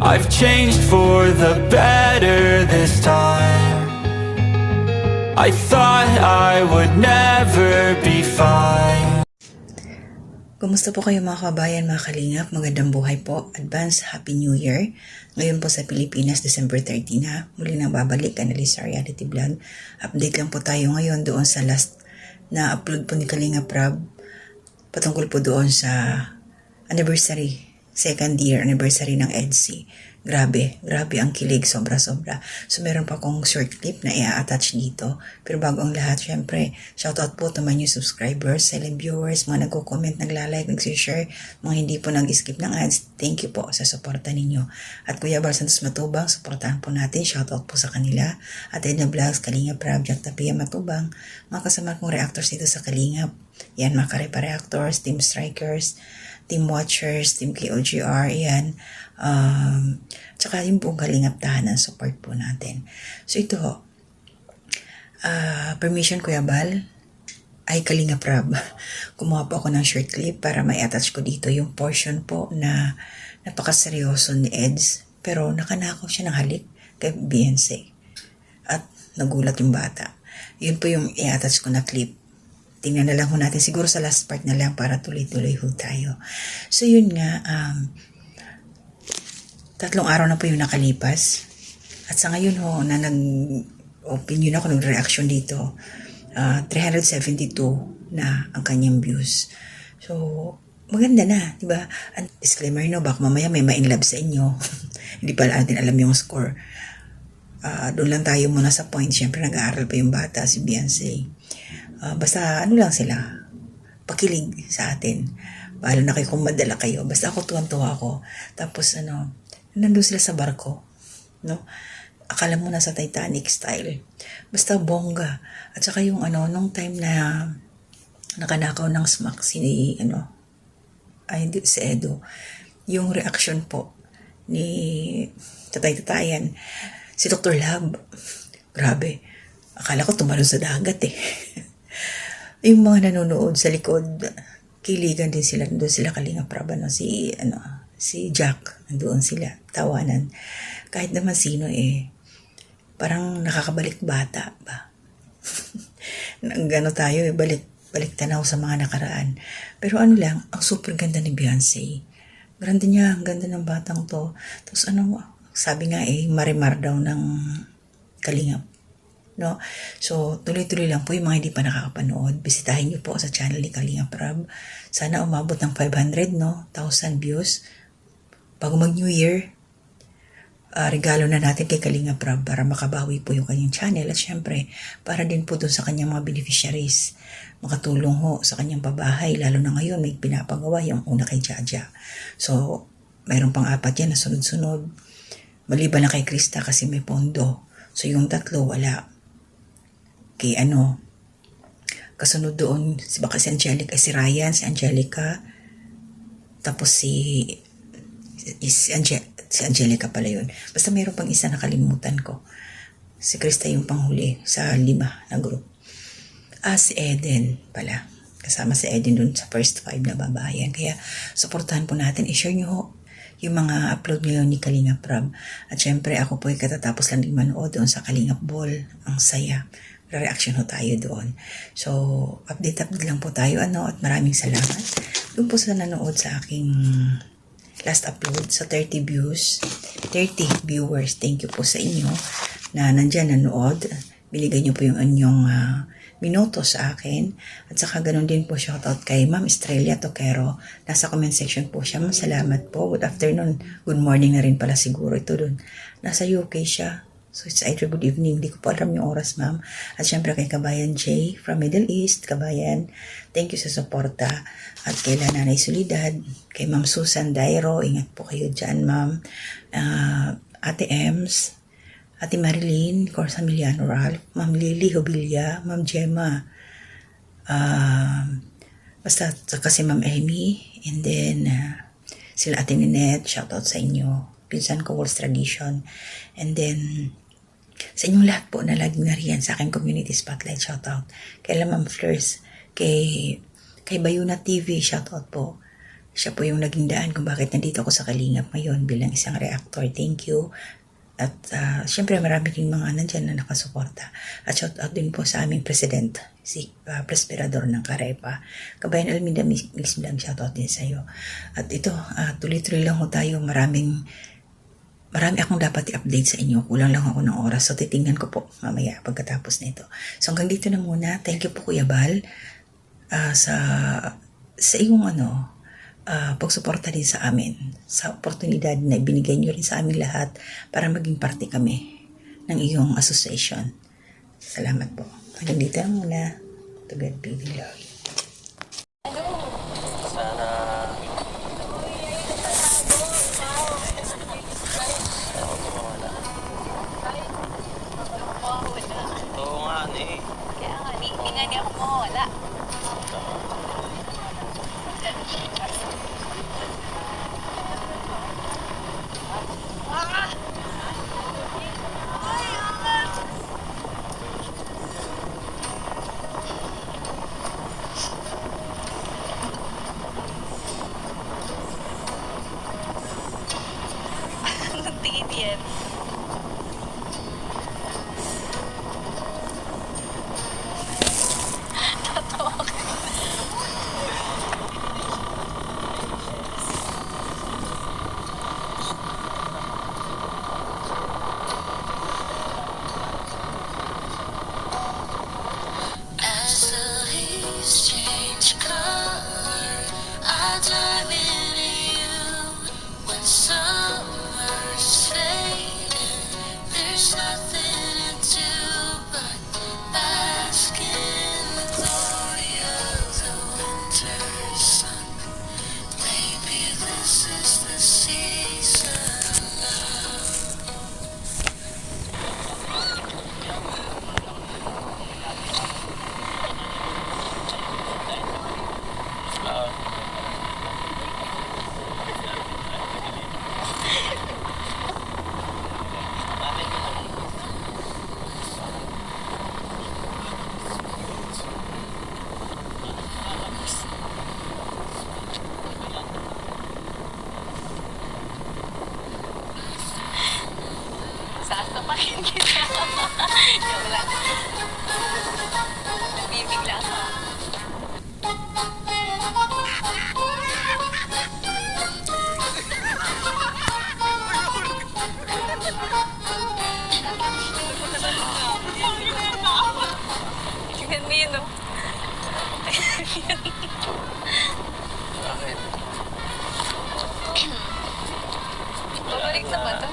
I've changed for the better this time. I thought I would never be fine. Kumusta po kayo mga kabayan, mga kalingap? Magandang buhay po. Advance Happy New Year. Ngayon po sa Pilipinas, December 30 na. Muli nang babalik, Analisa Reality Vlog. Update lang po tayo ngayon doon sa last na upload po ni Kalinga Prab. Patungkol po doon sa anniversary, second year anniversary ng EDSI. Grabe ang kilig, sobra-sobra. So meron pa akong short clip na i-attach dito. Pero bago ang lahat, syempre, shoutout po to my new subscribers, silent viewers, mga nagko-comment, nagla-like, nagsishare, mga hindi po nag-skip ng ads. Thank you po sa suporta ninyo. At Kuya Bal Santos Matubang, suportahan po natin. Shoutout po sa kanila. At Edna Vlogs, Kalinga Prab, Jack Tapia Matubang, mga kasama kong reactors dito sa Kalingap. Yan, mga Karepa Reactors, Team Strikers, Team Watchers, Team KOGR, yan. Tsaka yung buong Kalingap tahanan, support po natin. So ito, permission Kuya Bal, ay Kalinga Prab. Kumuha po ako ng short clip para may attach ko dito yung portion po na napakaseryoso ni Eds. Pero nakanakaw siya ng halik kay Beyonce. At nagulat yung bata. Yun po yung i-attach ko na clip. Tingnan na lang ho natin. Siguro sa last part na lang para tuloy-tuloy ho tayo. So yun nga, 3 araw na po yung nakalipas. At sa ngayon ho, na nag-opinion ako, nag-reaction dito, 372 na ang kanyang views. So, maganda na, di ba? And disclaimer no, baka mamaya may ma-inlove sa inyo. Hindi pa natin alam yung score. Doon lang tayo muna sa point. Siyempre, nag-aaral pa yung bata, si Beyonce. Basta ano lang sila, pakilig sa atin. Bahala na kayo kung madala kayo. Basta ako tuwan-tuwa ako. Tapos nandun sila sa barko. No? Akala mo nasa Titanic style. Basta bongga. At saka yung nung time na nakanakaw ng smack si Edo. Yung reaction po ni Tatay-Tatayan. Si Dr. Lab. Grabe. Akala ko tumalon sa dagat eh. Yung mga nanonood sa likod, kiligan din sila. Doon sila Kalinga Prab, si Jack, nandoon sila, tawanan. Kahit naman sino parang nakakabalik bata ba? Tayo balik tanaw sa mga nakaraan. Pero lang, ang super ganda ni Beyonce. Ganda niya, ang ganda ng batang to. Tapos sabi nga marimar daw ng Kalingap. No? So, tuloy-tuloy lang po yung mga hindi pa nakakapanood. Bisitahin niyo po sa channel ni Kalinga Prab. Sana umabot ng 500, 1,000 views. Bago mag-New Year, regalo na natin kay Kalinga Prab para makabawi po yung kanyang channel. At syempre, para din po dun sa kanyang mga beneficiaries. Makatulong ho sa kanyang pabahay. Lalo na ngayon, may pinapagawa yung una kay Jaja. So, mayroon pang 4 yan na sunod-sunod. Maliban na kay Krista kasi may pondo. So, yung 3, wala. Kay kasunod doon, si Angelica, si Ryan, si Angelica, tapos si Angelica pala yun. Basta mayroon pang isa nakalimutan ko. Si Krista yung panghuli sa 5 na group. Si Eden pala. Kasama si Eden dun sa first 5 na babayan. Kaya, supportahan po natin. I-share nyo ho yung mga upload ngayon ni Kalinga Prab. At syempre, ako po ay katatapos lang din manood doon sa Kalingap Ball. Ang saya. Reaction ho tayo doon. So, update lang po tayo. At maraming salamat. Doon po sa nanood sa aking last upload sa 30 viewers. Thank you po sa inyo na nandyan nanood. Binigay niyo po yung inyong minuto sa akin. At saka ganun din po shoutout kay Ma'am Estrella Toquero. Nasa comment section po siya. Ma'am, salamat po. Good afternoon. Good morning na rin pala siguro ito doon. Nasa UK siya. So it's either good evening. Hindi ko po alam yung oras, ma'am. At syempre kay Kabayan J from Middle East. Kabayan, thank you sa suporta. At kay Nanay Solidad, kay Ma'am Susan Dairo, ingat po kayo dyan, ma'am. Ate Ems, Ate Marilyn, Corsa Miliano Ralph, Ma'am Lily Hobilia, Ma'am Gemma, basta kasi Ma'am Amy, and then sila Ate Ninette, shoutout sa inyo. Pinsan ko, Walls Tradition. And then, sa inyong lahat po na laging nariyan sa aking community spotlight, shoutout. Kay Ma'am Fleurs, kay Bayuna TV, shoutout po. Siya po yung naging daan kung bakit nandito ako sa Kalingap ngayon bilang isang reactor. Thank you. At syempre marami rin mga nandyan na nakasuporta. At shout out din po sa aming president, si Presperador ng Carepa. Kabayan Alminda Mix Vlog, shout out din sa iyo. At ito, tuloy-tuloy lang ho tayo. Marami akong dapat i-update sa inyo. Kulang lang ako ng oras. So titingnan ko po mamaya pagkatapos nito. So hanggang dito na muna. Thank you po Kuya Bal sa iyong pagsuporta din sa amin, sa oportunidad na ibinigay niyo rin sa amin lahat para maging parte kami ng iyong association. Salamat po. Hanggang dito na muna. To God be the glory. Oo nga, ni. Kaya nga, hindi nga niya ako mawawala. Anong tingin yan? Tatawa ka. As the leaves change color, I dive into you. When summer's fading, there's nothing to do but bask in the glory of the winter sun. Maybe this is the season of love. Sasapakin kita. Joke lang. Nagbibigla ka. Tingnan mo yun, oh. Bakit? Babalik na ba to?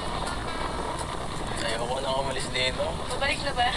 Ayoko na umalis dito. Babalik na ba?